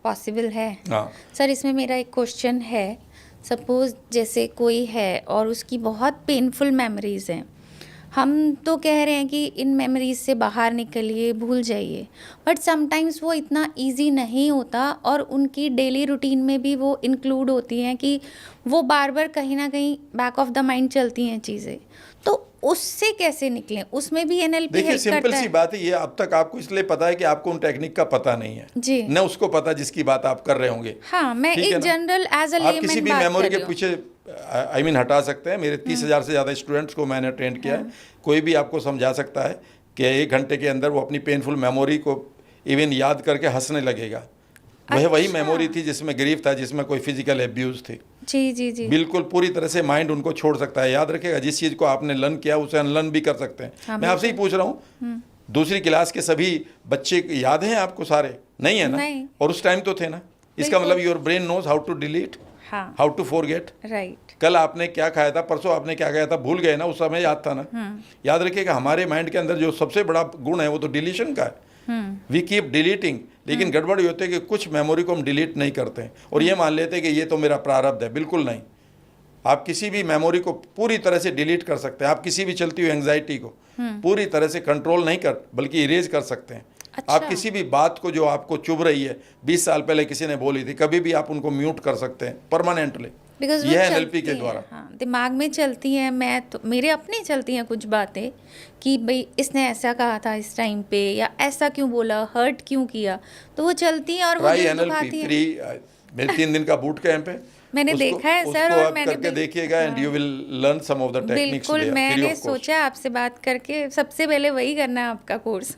Possible है? हाँ sir इसमें मेरा एक क्वेश्चन है, सपोज जैसे कोई है और उसकी बहुत पेनफुल मेमोरीज हैं, हम तो कह रहे हैं कि इन मेमोरीज से बाहर निकलिए, भूल जाइए, बट समटाइम्स वो इतना इजी नहीं होता और उनकी डेली रूटीन में भी वो इंक्लूड होती हैं कि वो बार बार कहीं ना कहीं बैक ऑफ द माइंड चलती हैं चीज़ें, तो उससे कैसे निकलें? उसमें भी एनएलपी देखिए, हेल्प सिंपल करता सी है? बात है, ये अब तक आपको इसलिए पता है कि आपको उन टेक्निक का पता नहीं है, जी न उसको पता जिसकी बात आप कर रहे होंगे। हाँ, मैं ठीक है एक ना? जनरल एज अ आप किसी लेमैन भी बात मेमोरी कर के रही हूँ। पीछे आई मीन हटा सकते हैं। मेरे 30,000 से ज़्यादा स्टूडेंट्स को मैंने ट्रेन किया है। कोई भी आपको समझा सकता है कि 1 घंटे के अंदर वो अपनी पेनफुल मेमोरी को इवन याद करके हंसने लगेगा। वह वही अच्छा। मेमोरी थी जिसमें ग्रीफ था, जिसमें कोई फिजिकल एब्यूज़ थी। जी जी जी। बिल्कुल पूरी तरह से माइंड उनको छोड़ सकता है। याद रखेगा, जिस चीज़ को आपने लर्न किया उसे अनलर्न भी कर सकते हैं। हाँ, मैं आपसे ही पूछ रहा हूँ, दूसरी क्लास के सभी बच्चे याद हैं आपको सारे? नहीं है ना? नहीं। और उस टाइम तो थे ना। इसका बिल्कुल। मतलब your brain knows how to delete, हाँ हाउ टू फॉरगेट। राइट। कल आपने क्या खाया था, परसों आपने क्या खाया था, भूल गए ना, उस समय याद था ना। याद रखिएगा, हमारे माइंड के अंदर जो सबसे बड़ा गुण है वो तो डिलीशन का है। वी कीप डिलीटिंग, लेकिन गड़बड़ ये होती है कि कुछ मेमोरी को हम डिलीट नहीं करते हैं और ये मान लेते हैं कि ये तो मेरा प्रारब्ध है। बिल्कुल नहीं। आप किसी भी मेमोरी को पूरी तरह से डिलीट कर सकते हैं। आप किसी भी चलती हुई एंग्जाइटी को पूरी तरह से कंट्रोल नहीं कर, बल्कि इरेज कर सकते हैं। अच्छा। आप किसी भी बात को जो आपको चुभ रही है, 20 साल पहले किसी ने बोली थी, कभी भी आप उनको म्यूट कर सकते हैं परमानेंटली। बिकॉज यह एनएलपी के द्वारा। हाँ, दिमाग में चलती हैं, मैं तो मेरे अपने चलती हैं कुछ बातें कि भाई इसने ऐसा कहा था इस टाइम पे, या ऐसा क्यों बोला, हर्ट क्यों किया, तो वो चलती हैं और वो ट्राई दिल एनएलपी दुखाती है। फ्री, मेरे 3 दिन का बूट कैंप है। मैंने उसको देखा है सर, उसको और आप मैंने करके देखिएगा and you will learn some of the techniques बिल्कुल फ्री मैंने ऑफ कॉस्ट। सोचा आपसे बात करके सबसे पहले वही करना है आपका कोर्स।